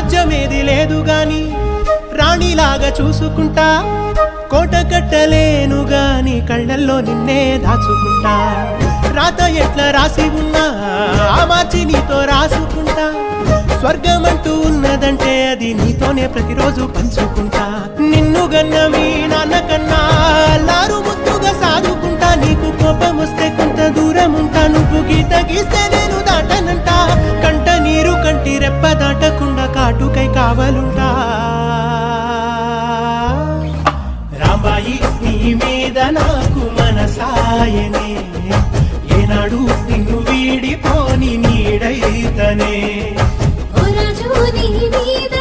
రాజ్యమేది లేదు గాని రాణిలాగా చూసుకుంటా, కోట కట్టలేను గాని కళ్ళల్లో నిన్నే దాచుకుంటా. రాత ఎట్లా రాసి ఉన్నా ఆ మార్చి నీతో రాసుకుంటా. స్వర్గమంటూ ఉన్నదంటే అది నీతోనే ప్రతిరోజు పంచుకుంటా. నిన్ను గన్న మీ నాన్న కన్నా లారు ముద్దుగా సాదుకుంటా. నీకు కోపం వస్తే కొంత దూరం ఉంటా, నువ్వు గీత గీస్తే నేను దాటనంట. కంట నీరు కంటి రెప్ప దాటకుండా కాటుకై కావలుంటా. రాంబాయి నీ మీద నాకు మనసాయనే, ఏనాడు నిన్ను వీడిపోని నీడైతనే. ఓ రాజు నీ మీద